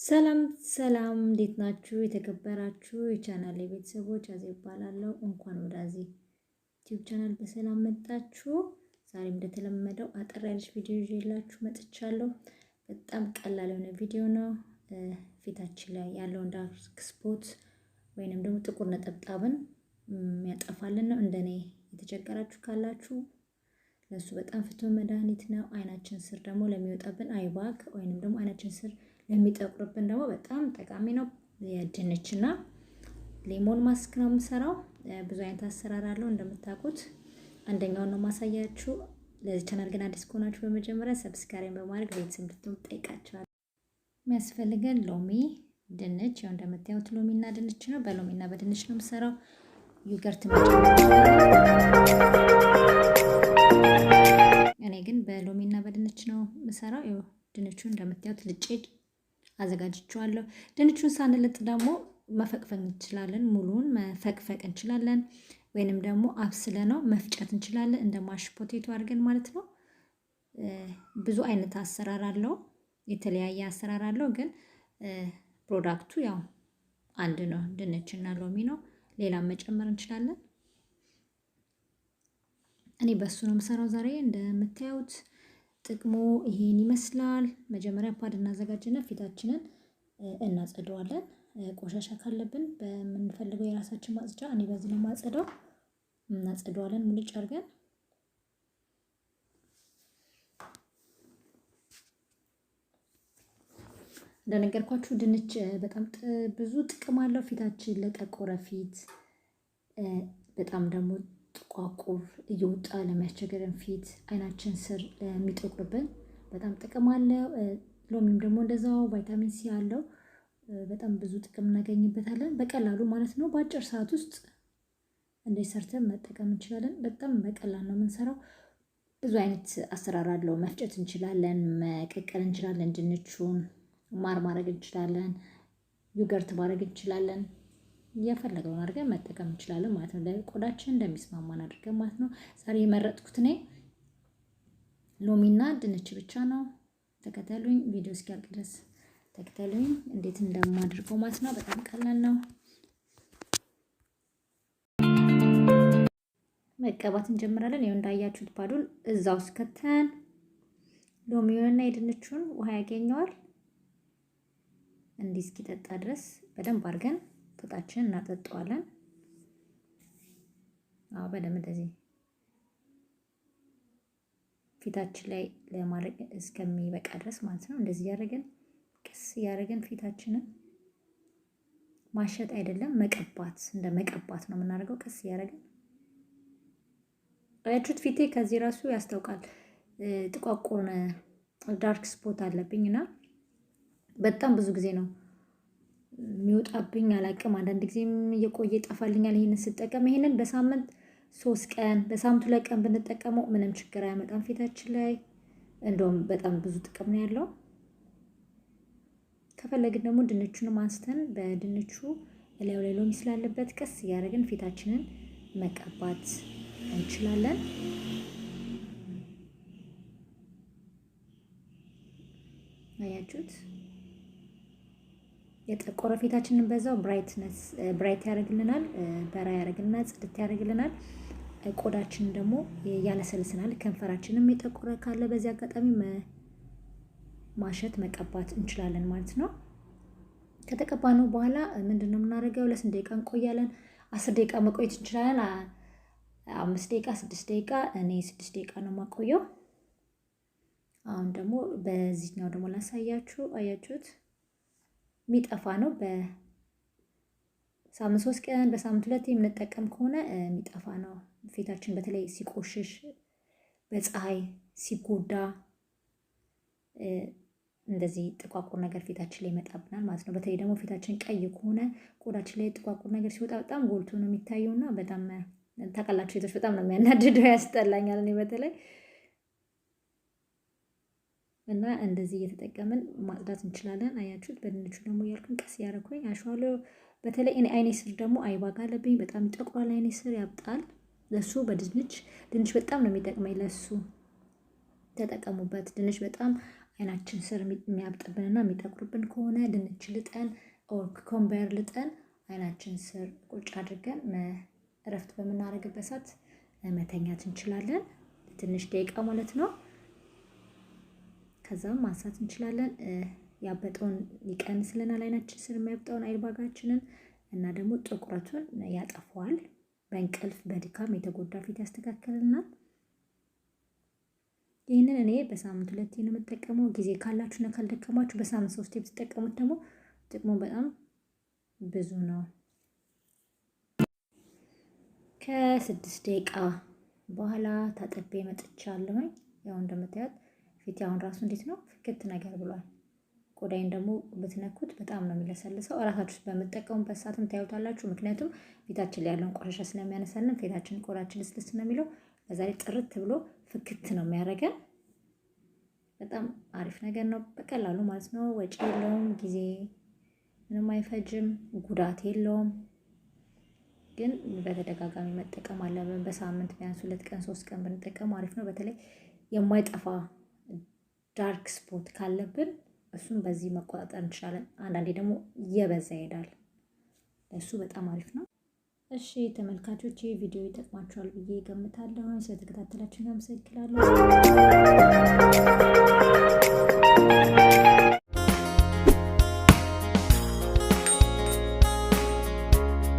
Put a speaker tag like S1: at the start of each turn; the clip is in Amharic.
S1: ሰላም ሰላም እንዴት ናችሁ? የተከበራችሁ የቻናሌ ቤተሰቦች አዜብ እባላለሁ። እንኳን ወደ አዜብ ዩቲዩብ ቻናል በሰላም መጣችሁ። ዛሬም እንደተለመደው አጠር ያለች ቪዲዮ ይዤላችሁ መጥቻለሁ። በጣም ቀላል የሆነ ቪዲዮ ነው። ፊታችን ላይ ያለውን ዳርክ ስፖት ወይንም ደግሞ ጥቁር ነጠብጣብን የሚያጠፋልን ነው። እንደኔ የተቸገራችሁ ካላችሁ ለሱ በጣም ፍቱን መድኃኒት ነው። አይናችን ስር ደግሞ ለሚወጣብን አይባክ ወይንም ደግሞ አይናችን ስር ለሚጠቁርብን ደግሞ በጣም ጠቃሚ ነው። የድንችና ሌሞን ማስክ ነው የምሰራው። ብዙ አይነት አሰራር አለው እንደምታውቁት። አንደኛውን ነው ማሳያችሁ። ለዚህ ቻናል ግን አዲስ ከሆናችሁ በመጀመሪያ ሰብስክራይብ በማድረግ ቤተሰብ እንድትሆኑ ጠይቃችኋለሁ። የሚያስፈልገን ሎሚ፣ ድንች፣ ያው እንደምታዩት ሎሚና ድንች ነው። በሎሚና በድንች ነው የምሰራው። ዮገርት እኔ ግን በሎሚና በድንች ነው የምሰራው። ያው ድንቹን እንደምታዩት ልጬ አዘጋጅቼዋለሁ። ድንቹን ሳንልጥ ደግሞ መፈቅፈቅ እንችላለን። ሙሉውን መፈቅፈቅ እንችላለን፣ ወይንም ደግሞ አብስለነው መፍጨት እንችላለን፣ እንደ ማሽ ፖቴቶ አድርገን ማለት ነው። ብዙ አይነት አሰራር አለው፣ የተለያየ አሰራር አለው። ግን ፕሮዳክቱ ያው አንድ ነው፣ ድንችና ሎሚ ነው። ሌላም መጨመር እንችላለን። እኔ በሱ ነው የምሰራው ዛሬ። እንደምታዩት ጥቅሙ ይሄን ይመስላል። መጀመሪያ ፓድ እናዘጋጅና ፊታችንን እናጸደዋለን። ቆሻሻ ካለብን በምንፈልገው የራሳችን ማጽጃ፣ እኔ በዚህ ነው ማጸዳው። እናጸደዋለን ሙልጭ አድርገን። እንደነገርኳችሁ ድንች በጣም ብዙ ጥቅም አለው። ፊታችን ለጠቆረ ፊት፣ በጣም ደግሞ ጥቋቁር እየወጣ ለሚያስቸግረን ፊት፣ አይናችን ስር የሚጠቁርብን በጣም ጥቅም አለው። ሎሚም ደግሞ እንደዛው ቫይታሚን ሲ አለው። በጣም ብዙ ጥቅም እናገኝበታለን በቀላሉ ማለት ነው። በአጭር ሰዓት ውስጥ እንዴት ሰርተን መጠቀም እንችላለን። በጣም በቀላል ነው የምንሰራው። ብዙ አይነት አሰራር አለው። መፍጨት እንችላለን፣ መቀቀል እንችላለን፣ ድንቹን ማር ማድረግ እንችላለን፣ ዮገርት ማድረግ እንችላለን። እየፈለገውን አድርገን መጠቀም እንችላለን ማለት ነው። ለቆዳችን እንደሚስማማን አድርገን ማለት ነው። ዛሬ የመረጥኩት እኔ ሎሚና ድንች ብቻ ነው። ተከተሉኝ፣ ቪዲዮ እስኪያልቅ ድረስ ተከተሉኝ እንዴት እንደማደርገው ማለት ነው። በጣም ቀላል ነው። መቀባት እንጀምራለን። ይኸው እንዳያችሁት ፓዱን እዛ ውስጥ ከተን ሎሚውንና የድንቹን ውሃ ያገኘዋል እንዲህ እስኪጠጣ ድረስ በደንብ አድርገን ፊታችንን እናጠጣዋለን። በደንብ እንደዚህ ፊታችን ላይ ለማድረግ እስከሚበቃ ድረስ ማለት ነው። እንደዚህ ያደረገን ቀስ ያደረገን ፊታችንን ማሸት አይደለም መቀባት፣ እንደ መቀባት ነው የምናደርገው። ቀስ ያደረገን አያችሁት፣ ፊቴ ከዚህ ራሱ ያስታውቃል። ጥቋቁር ዳርክ ስፖት አለብኝና በጣም ብዙ ጊዜ ነው የሚወጣብኝ። አላቅም፣ አንዳንድ ጊዜም እየቆየ ይጠፋልኛል። ይሄንን ስጠቀም ይሄንን በሳምንት 3 ቀን በሳምንት 2 ቀን ብንጠቀመው ምንም ችግር አያመጣም ፊታችን ላይ። እንደውም በጣም ብዙ ጥቅም ነው ያለው። ከፈለግን ደግሞ ድንቹንም አንስተን በድንቹ እላዩ ላይ ሎሚ ስላለበት ቀስ እያደረግን ፊታችንን መቀባት እንችላለን። አያችሁት፣ የጠቆረ ፊታችንን በዛው ብራይት ያደርግልናል፣ በራ ያደርግልናል፣ ጽድት ያደርግልናል። ቆዳችንን ደግሞ ያለሰልስናል። ከንፈራችንም የጠቆረ ካለ በዚህ አጋጣሚ ማሸት መቀባት እንችላለን ማለት ነው። ከተቀባነው በኋላ ምንድነው የምናደርገው? ለስንት ደቂቃ እንቆያለን? 10 ደቂቃ መቆየት እንችላለን። 5 ደቂቃ፣ 6 ደቂቃ። እኔ 6 ደቂቃ ነው የማቆየው። አሁን ደግሞ በዚህኛው ደግሞ ላሳያችሁ። አያችሁት፣ የሚጠፋ ነው። በሳምንት 3 ቀን በሳምንት 2 የምንጠቀም ከሆነ የሚጠፋ ነው። ፊታችን በተለይ ሲቆሽሽ፣ በፀሐይ ሲጎዳ፣ እንደዚህ ጥቋቁር ነገር ፊታችን ላይ ይመጣብናል ማለት ነው። በተለይ ደግሞ ፊታችን ቀይ ከሆነ ቆዳችን ላይ ጥቋቁር ነገር ሲወጣ በጣም ጎልቶ ነው የሚታየውና በጣም ታውቃላችሁ ሴቶች በጣም ነው የሚያናድደው፣ ያስጠላኛል እኔ በተለይ። እና እንደዚህ እየተጠቀምን ማጽዳት እንችላለን። አያችሁት፣ በድንቹ ደግሞ እያልኩኝ ቀስ ያደረኩኝ አሸዋለሁ። በተለይ እኔ አይኔ ስር ደግሞ አይባጋ አለብኝ፣ በጣም ይጠቁራል፣ አይኔ ስር ያብጣል። ለሱ ድንች በጣም ነው የሚጠቅመኝ። ለሱ ተጠቀሙበት። ድንች በጣም አይናችን ስር የሚያብጥብንና የሚጠቁርብን ከሆነ ድንች ልጠን ኦር ኮምበር ልጠን አይናችን ስር ቁጭ አድርገን እረፍት በምናደርግበት ሰዓት መተኛት እንችላለን። ትንሽ ደቂቃ ማለት ነው። ከዛም ማንሳት እንችላለን። ያበጠውን ይቀንስልናል፣ አይናችን ስር የሚያብጠውን አይባጋችንን እና ደግሞ ጥቁረቱን ያጠፋዋል። በእንቅልፍ በድካም የተጎዳ ፊት ያስተካክልናል። ይህንን እኔ በሳምንት 2 ነው የምጠቀመው። ጊዜ ካላችሁና ካልደከማችሁ በሳምንት 3 ብትጠቀሙት ደግሞ ጥቅሙ በጣም ብዙ ነው። ከ6 ደቂቃ በኋላ ታጥቤ መጥቻለሁኝ። ያው እንደምታዩት ፊቴ አሁን ራሱ እንዴት ነው ፍክት ነገር ብሏል። ቆዳዬን ደግሞ ብትነኩት በጣም ነው የሚለሰልሰው። እራሳችሁ በምትጠቀሙበት ሰዓትም ታዩታላችሁ። ምክንያቱም ፊታችን ላይ ያለውን ቆሻሻ ስለሚያነሳልን ፊታችን ቆዳችን ልስልስ ነው የሚለው። በዛ ላይ ጥርት ብሎ ፍክት ነው የሚያደርገን። በጣም አሪፍ ነገር ነው። በቀላሉ ማለት ነው። ወጪ የለውም፣ ጊዜ ምንም አይፈጅም፣ ጉዳት የለውም። ግን በተደጋጋሚ መጠቀም አለብን። በሳምንት ቢያንስ 2 ቀን 3 ቀን ብንጠቀም አሪፍ ነው። በተለይ የማይጠፋ ዳርክ ስፖት ካለብን እሱን በዚህ መቆጣጠር እንችላለን። አንዳንዴ ደግሞ እየበዛ ይሄዳል። እሱ በጣም አሪፍ ነው። እሺ ተመልካቾች ቪዲዮ ይጠቅማችኋል ብዬ ገምታለሁ። ስለተከታተላችሁኝ አመሰግናለሁ።